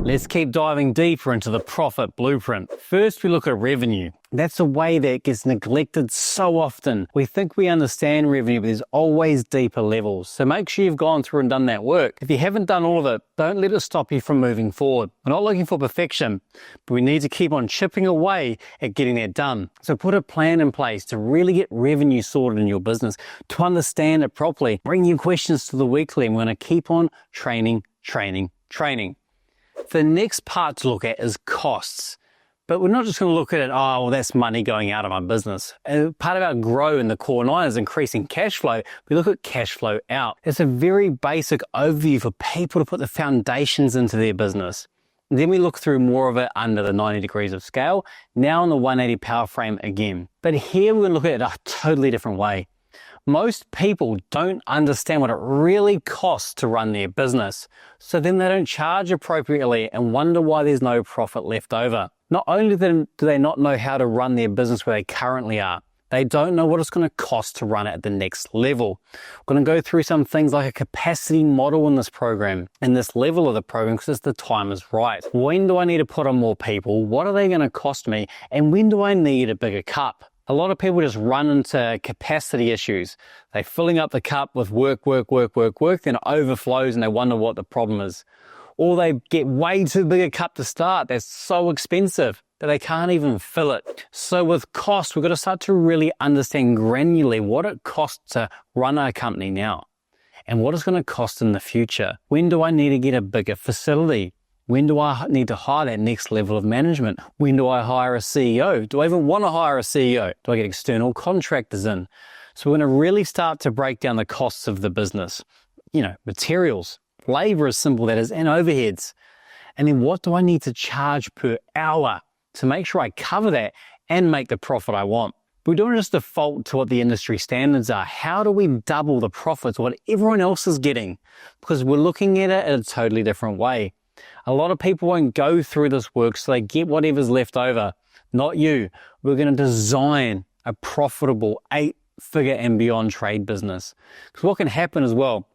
Let's keep diving deeper into the profit blueprint. First, we look at revenue. That's a way that gets neglected so often. We think we understand revenue, but there's always deeper levels. So make sure you've gone through and done that work. If you haven't done all of it, don't let it stop you from moving forward. We're not looking for perfection, but we need to keep on chipping away at getting that done. So put a plan in place to really get revenue sorted in your business, to understand it properly. Bring your questions to the weekly, and we're going to keep on training. The next part to look at is costs. But we're not just going to look at it, oh, well, that's money going out of my business. Part of our grow in the core 9 is increasing cash flow. We look at cash flow out. It's a very basic overview for people to put the foundations into their business. Then we look through more of it under the 90 degrees of scale, now on the 180 power frame again. But here we're going to look at it a totally different way. Most people don't understand what it really costs to run their business. So then they don't charge appropriately and wonder why there's no profit left over. Not only do they not know how to run their business where they currently are, they don't know what it's going to cost to run it at the next level. We're going to go through some things like a capacity model in this program, in this level of the program, because the time is right. When do I need to put on more people? What are they going to cost me? And when do I need a bigger cup? A lot of people just run into capacity issues. They're filling up the cup with work, then it overflows and they wonder what the problem is. Or they get way too big a cup to start. That's so expensive that they can't even fill it. So with cost, we've got to start to really understand granularly what it costs to run our company now and what it's going to cost in the future. When do I need to get a bigger facility? When do I need to hire that next level of management? When do I hire a CEO? Do I even want to hire a CEO? Do I get external contractors in? So we're going to really start to break down the costs of the business. Materials, labor is simple, that is, and overheads. And then what do I need to charge per hour to make sure I cover that and make the profit I want? We don't just default to what the industry standards are. How do we double the profits, what everyone else is getting? Because we're looking at it in a totally different way. A lot of people won't go through this work, so they get whatever's left over. Not you. We're going to design a profitable 8-figure and beyond trade business. Because what can happen as well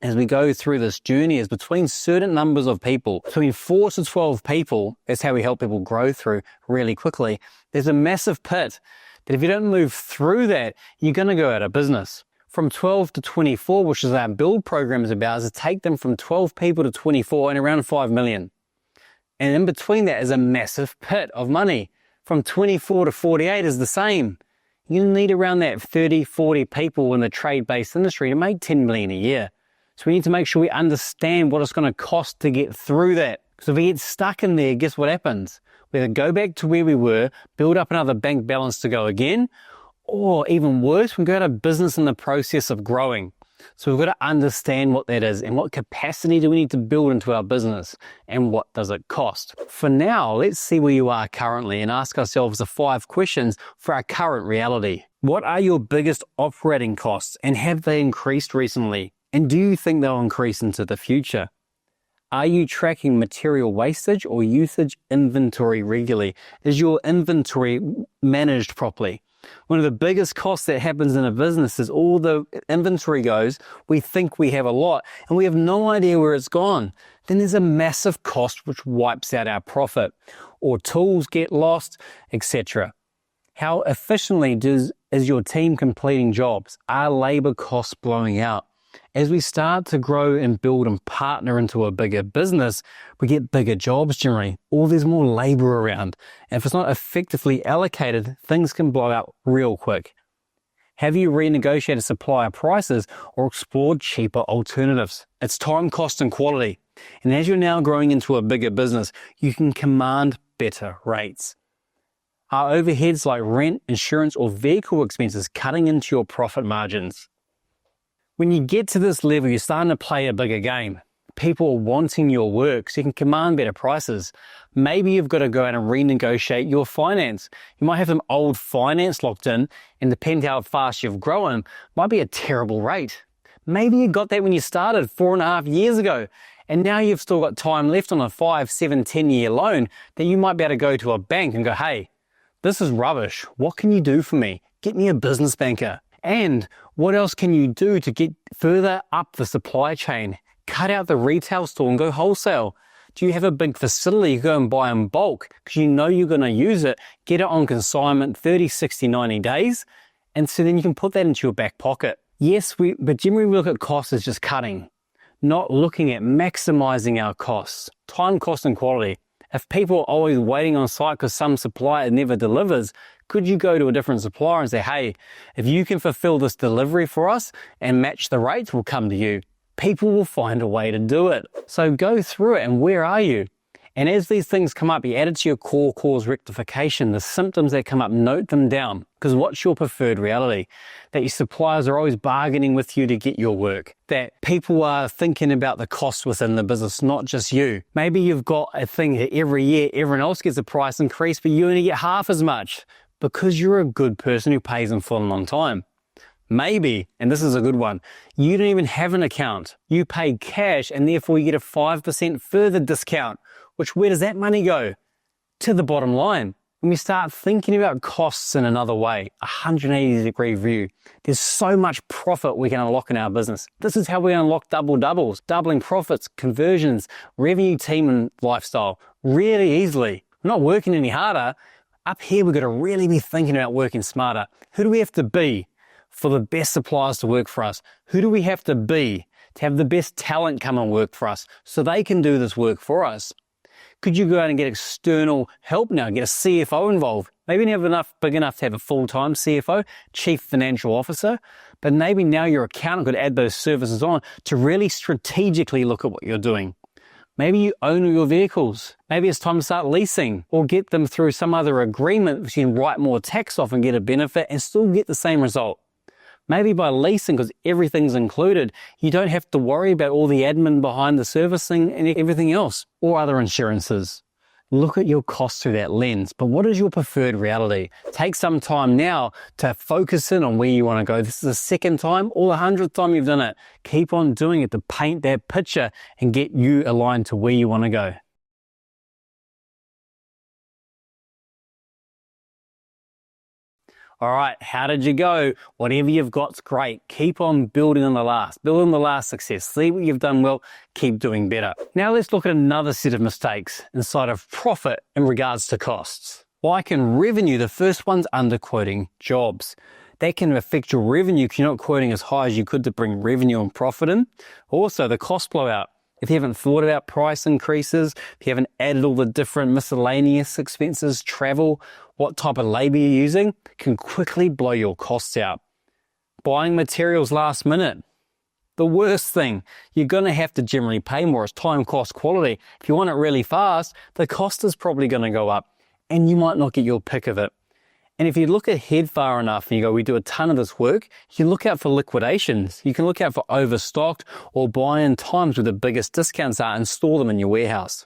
as we go through this journey is between certain numbers of people, between 4 to 12 people, that's how we help people grow through really quickly. There's a massive pit that if you don't move through that, you're going to go out of business. From 12 to 24, which is our build program is about, is to take them from 12 people to 24 and around 5 million. And in between that is a massive pit of money. From 24 to 48 is the same. You need around that 30, 40 people in the trade-based industry to make 10 million a year. So we need to make sure we understand what it's going to cost to get through that. Because if we get stuck in there, guess what happens? We either go back to where we were, build up another bank balance to go again, or even worse, we go out of business in the process of growing. So we've got to understand what that is and what capacity do we need to build into our business and what does it cost. For now, let's see where you are currently and ask ourselves the 5 questions for our current reality. What are your biggest operating costs and have they increased recently? And do you think they'll increase into the future? Are you tracking material wastage or usage inventory regularly? Is your inventory managed properly? One of the biggest costs that happens in a business is all the inventory goes. We think we have a lot and we have no idea where it's gone. Then there's a massive cost which wipes out our profit, or tools get lost, etc. How efficiently is your team completing jobs? Are labor costs blowing out? As we start to grow and build and partner into a bigger business, we get bigger jobs generally, or there's more labor around. And if it's not effectively allocated, things can blow out real quick. Have you renegotiated supplier prices or explored cheaper alternatives? It's time, cost, and quality. And as you're now growing into a bigger business, you can command better rates. Are overheads like rent, insurance, or vehicle expenses cutting into your profit margins? When you get to this level, you're starting to play a bigger game. People are wanting your work, so you can command better prices. Maybe you've got to go out and renegotiate your finance. You might have some old finance locked in, and depending how fast you've grown, might be a terrible rate. Maybe you got that when you started 4.5 years ago, and now you've still got time left on a 5, 7, 10-year loan that you might be able to go to a bank and go, hey, this is rubbish. What can you do for me? Get me a business banker. And what else can you do to get further up the supply chain? Cut out the retail store and go wholesale. Do you have a big facility you go and buy in bulk because you know you're going to use it, get it on consignment 30, 60, 90 days, and so then you can put that into your back pocket. Yes, but generally we look at costs as just cutting, not looking at maximizing our costs, time, cost, and quality. If people are always waiting on site because some supplier never delivers, could you go to a different supplier and say, hey, if you can fulfill this delivery for us and match the rates, we'll come to you. People will find a way to do it. So go through it and where are you? And as these things come up, you add it to your core cause rectification, the symptoms that come up, note them down. Because what's your preferred reality? That your suppliers are always bargaining with you to get your work. That people are thinking about the costs within the business, not just you. Maybe you've got a thing that every year everyone else gets a price increase, but you only get half as much because you're a good person who pays in full and on time. Maybe, and this is a good one, you don't even have an account. You pay cash and therefore you get a 5% further discount. Which, where does that money go? To the bottom line. When we start thinking about costs in another way, 180-degree view, there's so much profit we can unlock in our business. This is how we unlock doubles, doubling profits, conversions, revenue, team, and lifestyle really easily. We're not working any harder. Up here, we've got to really be thinking about working smarter. Who do we have to be for the best suppliers to work for us? Who do we have to be to have the best talent come and work for us so they can do this work for us? Could you go out and get external help now, get a CFO involved? Maybe you have big enough to have a full-time CFO, Chief Financial Officer, but maybe now your accountant could add those services on to really strategically look at what you're doing. Maybe you own all your vehicles. Maybe it's time to start leasing or get them through some other agreement which you can write more tax off and get a benefit and still get the same result. Maybe by leasing, because everything's included, you don't have to worry about all the admin behind the servicing and everything else, or other insurances. Look at your costs through that lens, but what is your preferred reality? Take some time now to focus in on where you want to go. This is the second time or the 100th time you've done it. Keep on doing it to paint that picture and get you aligned to where you want to go. All right, how did you go? Whatever you've got's great. Keep on building on the last. Build on the last success. See what you've done well, keep doing better. Now let's look at another set of mistakes inside of profit in regards to costs. Like in revenue, the first one's underquoting jobs. That can affect your revenue because you're not quoting as high as you could to bring revenue and profit in. Also, the cost blowout. If you haven't thought about price increases, if you haven't added all the different miscellaneous expenses, travel, what type of labor you're using, can quickly blow your costs out. Buying materials last minute. The worst thing, you're going to have to generally pay more. It's time, cost, quality. If you want it really fast, the cost is probably going to go up and you might not get your pick of it. And if you look ahead far enough and you go, we do a ton of this work, you can look out for liquidations. You can look out for overstocked or buy in times where the biggest discounts are and store them in your warehouse.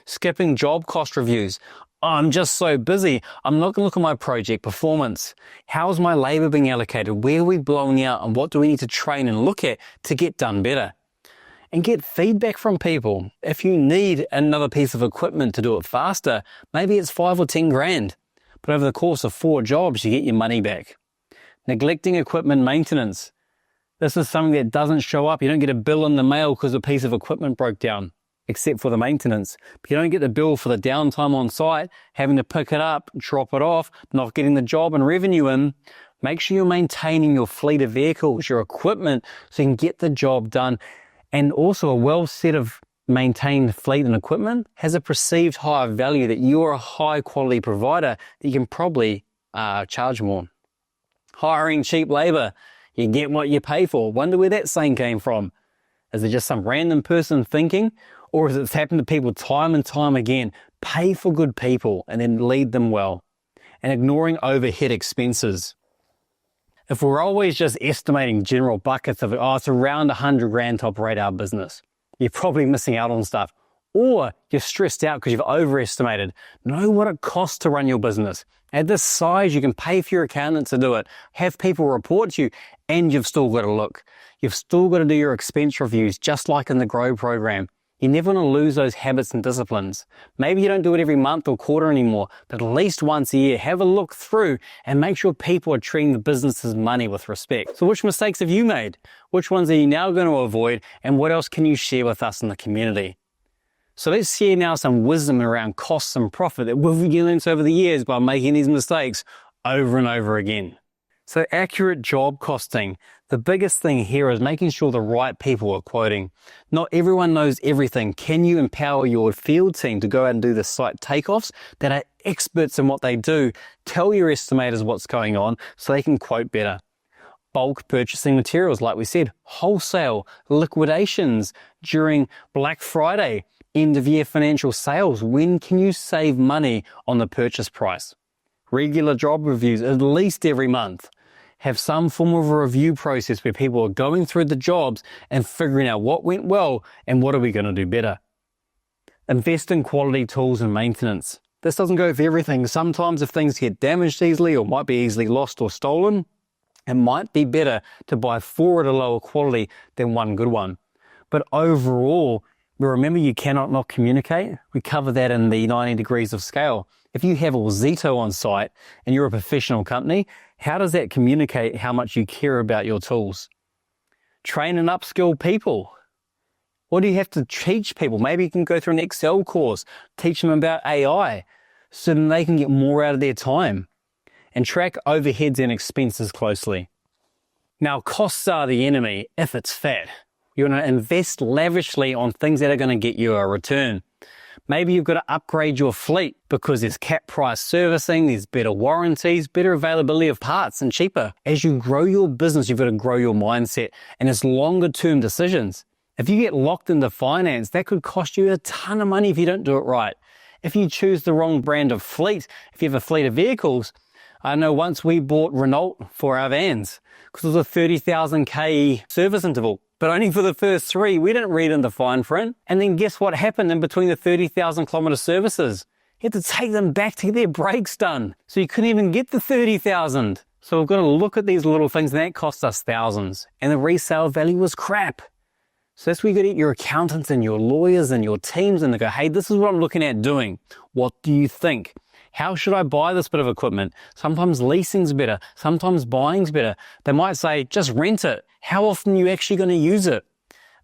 Skipping job cost reviews. Oh, I'm just so busy. I'm not going to look at my project performance. How is my labor being allocated? Where are we blowing out? And what do we need to train and look at to get done better? And get feedback from people. If you need another piece of equipment to do it faster, maybe it's 5 or 10 grand. But over the course of 4 jobs, you get your money back. Neglecting equipment maintenance. This is something that doesn't show up. You don't get a bill in the mail because a piece of equipment broke down, except for the maintenance. But you don't get the bill for the downtime on site, having to pick it up, drop it off, not getting the job and revenue in. Make sure you're maintaining your fleet of vehicles, your equipment, so you can get the job done. And also a well set of maintained fleet and equipment has a perceived higher value that you're a high quality provider that you can probably charge more. Hiring cheap labor, you get what you pay for. Wonder where that saying came from. Is it just some random person thinking, or has it happened to people time and time again? Pay for good people and then lead them well. And ignoring overhead expenses. If we're always just estimating general buckets of, it's around 100 grand to operate our business, you're probably missing out on stuff. Or you're stressed out because you've overestimated. Know what it costs to run your business. At this size, you can pay for your accountant to do it. Have people report to you, and you've still got to look. You've still got to do your expense reviews, just like in the Grow program. You never want to lose those habits and disciplines. Maybe you don't do it every month or quarter anymore, but at least once a year, have a look through and make sure people are treating the business's money with respect. So which mistakes have you made? Which ones are you now going to avoid? And what else can you share with us in the community? So let's share now some wisdom around costs and profit that we've learned over the years by making these mistakes over and over again. So accurate job costing. The biggest thing here is making sure the right people are quoting. Not everyone knows everything. Can you empower your field team to go out and do the site takeoffs that are experts in what they do? Tell your estimators what's going on so they can quote better. Bulk purchasing materials, like we said, wholesale, liquidations during Black Friday, end of year financial sales. When can you save money on the purchase price? Regular job reviews at least every month. Have some form of a review process where people are going through the jobs and figuring out what went well and what are we going to do better. Invest in quality tools and maintenance. This doesn't go for everything. Sometimes if things get damaged easily or might be easily lost or stolen, it might be better to buy four at a lower quality than one good one. But overall, remember you cannot not communicate. We cover that in the 90 degrees of scale. If you have Resvita on site and you're a professional company, how does that communicate how much you care about your tools? Train and upskill people. What do you have to teach people? Maybe you can go through an Excel course, teach them about AI so that they can get more out of their time. And track overheads and expenses closely. Now, costs are the enemy if it's fat. You want to invest lavishly on things that are going to get you a return. Maybe you've got to upgrade your fleet because there's cap price servicing, there's better warranties, better availability of parts and cheaper. As you grow your business, you've got to grow your mindset and it's longer term decisions. If you get locked into finance, that could cost you a ton of money if you don't do it right. If you choose the wrong brand of fleet, if you have a fleet of vehicles, I know once we bought Renault for our vans because it was a 30,000 K service interval. But only for the first 3, we didn't read in the fine print. And then guess what happened in between the 30,000 kilometer services? You had to take them back to get their brakes done. So you couldn't even get the 30,000. So we've got to look at these little things and that cost us thousands. And the resale value was crap. So that's where you got to get your accountants and your lawyers and your teams and they go, hey, this is what I'm looking at doing. What do you think? How should I buy this bit of equipment? Sometimes leasing's better. Sometimes buying's better. They might say, just rent it. How often are you actually going to use it?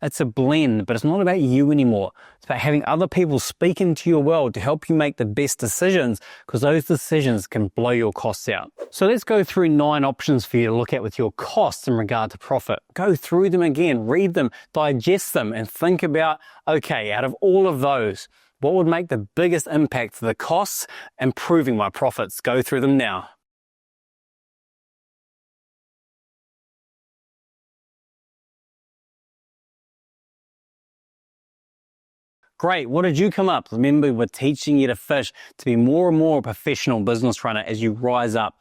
It's a blend, but it's not about you anymore. It's about having other people speak into your world to help you make the best decisions because those decisions can blow your costs out. So let's go through 9 options for you to look at with your costs in regard to profit. Go through them again, read them, digest them, and think about, okay, out of all of those, what would make the biggest impact to the costs, improving my profits? Go through them now. Great, what did you come up? Remember, we're teaching you to fish to be more and more a professional business runner as you rise up.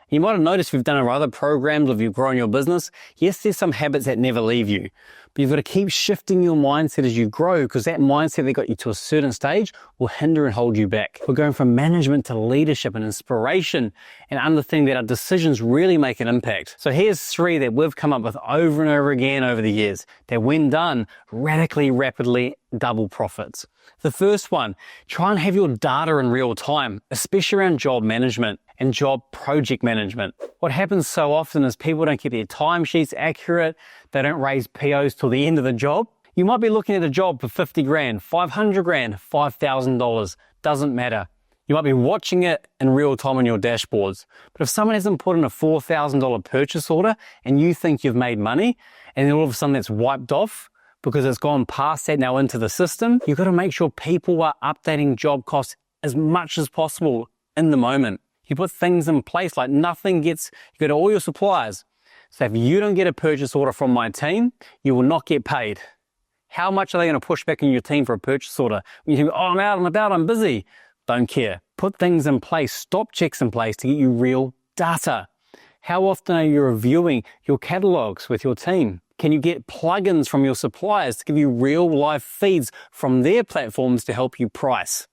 You might have noticed we've done our other programs if you've grown your business. Yes, there's some habits that never leave you, but you've got to keep shifting your mindset as you grow because that mindset that got you to a certain stage will hinder and hold you back. We're going from management to leadership and inspiration and understanding that our decisions really make an impact. So here's 3 that we've come up with over and over again over the years that when done, radically, rapidly double profits. The first one, try and have your data in real time, especially around job management and job project management. What happens so often is people don't keep their timesheets accurate. They don't raise POs till the end of the job. You might be looking at a job for 50 grand, 500 grand, $5,000. Doesn't matter. You might be watching it in real time on your dashboards. But if someone hasn't put in a $4,000 purchase order and you think you've made money and then all of a sudden that's wiped off because it's gone past that now into the system, you've got to make sure people are updating job costs as much as possible in the moment. You put things in place like nothing gets, you go to all your suppliers. So if you don't get a purchase order from my team, you will not get paid. How much are they going to push back on your team for a purchase order? When you think, oh, I'm out and about, I'm busy. Don't care. Put things in place, stop checks in place to get you real data. How often are you reviewing your catalogs with your team? Can you get plugins from your suppliers to give you real live feeds from their platforms to help you price?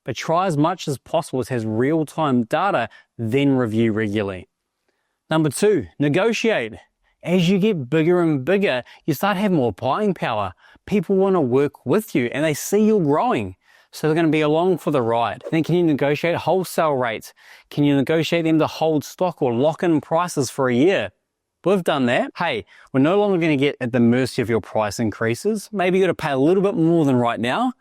But try as much as possible to have real-time data, then review regularly. Number 2, negotiate. As you get bigger and bigger, you start having more buying power. People want to work with you and they see you're growing. So they're going to be along for the ride. Then can you negotiate wholesale rates? Can you negotiate them to hold stock or lock in prices for a year? We've done that. Hey, we're no longer going to get at the mercy of your price increases. Maybe you've got to pay a little bit more than right now,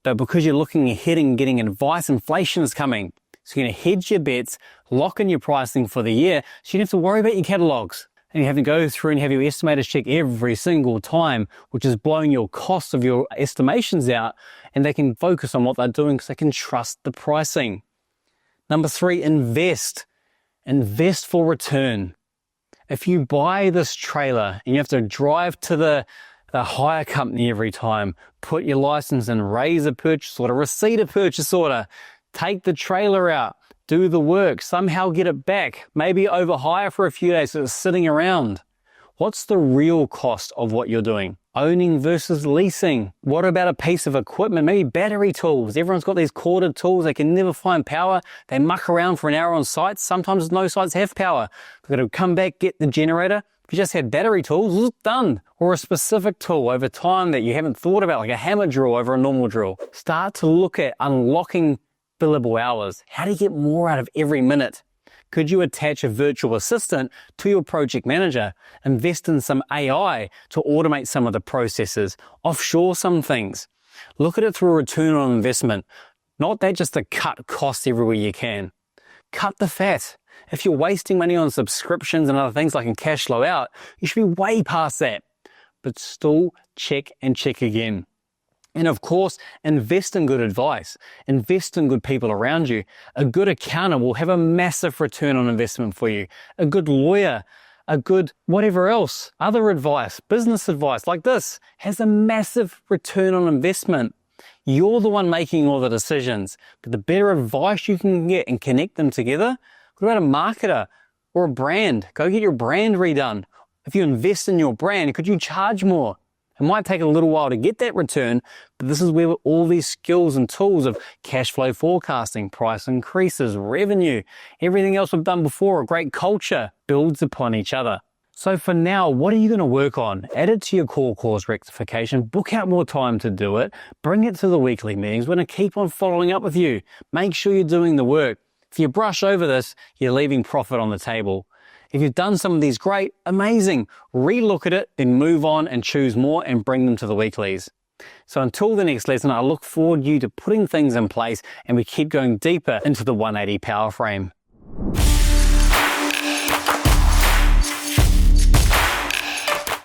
But because you're looking ahead and getting advice, inflation is coming. So you're going to hedge your bets, lock in your pricing for the year, so you don't have to worry about your catalogs. And you have to go through and have your estimators check every single time, which is blowing your cost of your estimations out, and they can focus on what they're doing because they can trust the pricing. Number 3, invest. Invest for return. If you buy this trailer and you have to drive to the hire company every time, put your license in, raise a purchase order, receipt a purchase order, take the trailer out, do the work, somehow get it back, maybe overhire for a few days so it's sitting around. What's the real cost of what you're doing? Owning versus leasing. What about a piece of equipment? Maybe battery tools. Everyone's got these corded tools. They can never find power. They muck around for an hour on sites. Sometimes no sites have power. They've got to come back, get the generator. If you just had battery tools, it's done. Or a specific tool over time that you haven't thought about, like a hammer drill over a normal drill. Start to look at unlocking billable hours. How do you get more out of every minute? Could you attach a virtual assistant to your project manager? Invest in some AI to automate some of the processes, offshore some things. Look at it through a return on investment. Not that just to cut costs everywhere you can. Cut the fat. If you're wasting money on subscriptions and other things like in cash flow out, you should be way past that. But still check and check again. And of course, invest in good advice. Invest in good people around you. A good accountant will have a massive return on investment for you. A good lawyer, a good whatever else, other advice, business advice like this has a massive return on investment. You're the one making all the decisions, but the better advice you can get and connect them together. What about a marketer or a brand? Go get your brand redone. If you invest in your brand, could you charge more? It might take a little while to get that return, but this is where all these skills and tools of cash flow forecasting, price increases, revenue, everything else we've done before, a great culture builds upon each other. So for now, what are you going to work on? Add it to your core course rectification, book out more time to do it, bring it to the weekly meetings. We're going to keep on following up with you. Make sure you're doing the work. If you brush over this, you're leaving profit on the table. If you've done some of these great, amazing, relook at it, then move on and choose more and bring them to the weeklies. So until the next lesson, I look forward to you to putting things in place and we keep going deeper into the 180 power frame.